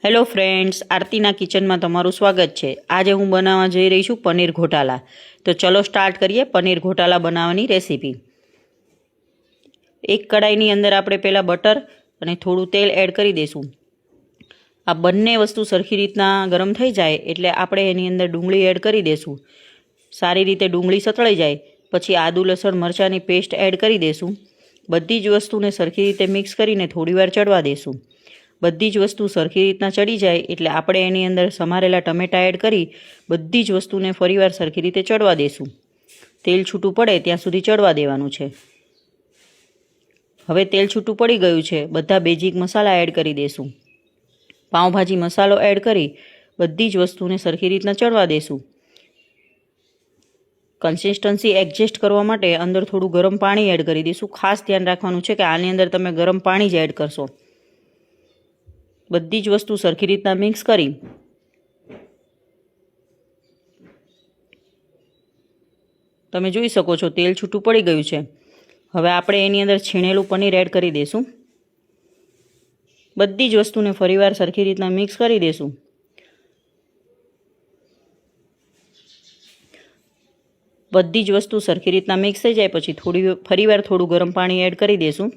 Hello friends, આરતીના કિચનમાં તમારું સ્વાગત છે। આજે હું બનાવવા જઈ રહી છું પનીર ઘોટાલા। તો ચલો સ્ટાર્ટ કરીએ પનીર ઘોટાલા બનાવવાની રેસીપી। એક કડાઈની અંદર આપણે પહેલાં બટર અને થોડું તેલ એડ કરી દઈશું। આ બંને વસ્તુ સરખી રીતના ગરમ થઈ જાય એટલે આપણે એની અંદર ડુંગળી એડ કરી દઈશું। સારી રીતે ડુંગળી સતળાઈ જાય પછી આદુ લસણ મરચાંની પેસ્ટ એડ કરી દઈશું। બધી જ વસ્તુને સરખી રીતે મિક્સ કરીને થોડીવાર ચડવા દઈશું। બધી જ વસ્તુ સરખી રીતના ચડી જાય એટલે આપણે એની અંદર સમારેલા ટમેટાં એડ કરી બધી જ વસ્તુને ફરીવાર સરખી રીતે ચડવા દઈશું। તેલ છૂટું પડે ત્યાં સુધી ચડવા દેવાનું છે। હવે તેલ છૂટું પડી ગયું છે, બધા બેઝિક મસાલા એડ કરી દઈશું। પાઉંભાજી મસાલો એડ કરી બધી જ વસ્તુને સરખી રીતના ચડવા દઈશું। કન્સિસ્ટન્સી એડજસ્ટ કરવા માટે અંદર થોડું ગરમ પાણી એડ કરી દઈશું। ખાસ ધ્યાન રાખવાનું છે કે આની અંદર તમે ગરમ પાણી જ એડ કરશો। બધી જ વસ્તુ સરખી રીતના મિક્સ કરી તમે જોઈ શકો છો તેલ છૂટું પડી ગયું છે। હવે આપણે એની અંદર છીણેલું પનીર એડ કરી દઈશું। બધી જ વસ્તુને ફરીવાર સરખી રીતના મિક્સ કરી દઈશું। બધી જ વસ્તુ સરખી રીતના મિક્સ થઈ જાય પછી ફરીવાર થોડું ગરમ પાણી એડ કરી દઈશું।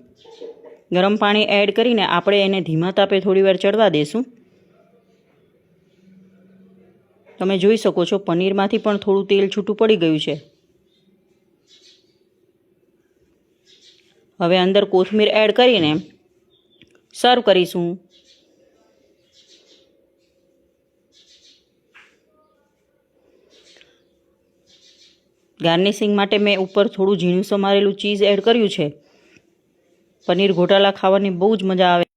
ગરમ પાણી એડ કરીને આપણે એને ધીમા તાપે થોડીવાર ચડવા દઈશું। તમે જોઈ શકો છો પનીરમાંથી પણ થોડું તેલ છૂટું પડી ગયું છે। હવે અંદર કોથમીર એડ કરીને સર્વ કરીશું। ગાર્નિશિંગ માટે મેં ઉપર થોડું ઝીણું સમારેલું ચીઝ એડ કર્યું છે। પનીર ઘોટાલા ખાવાની બહુ જ મજા આવે।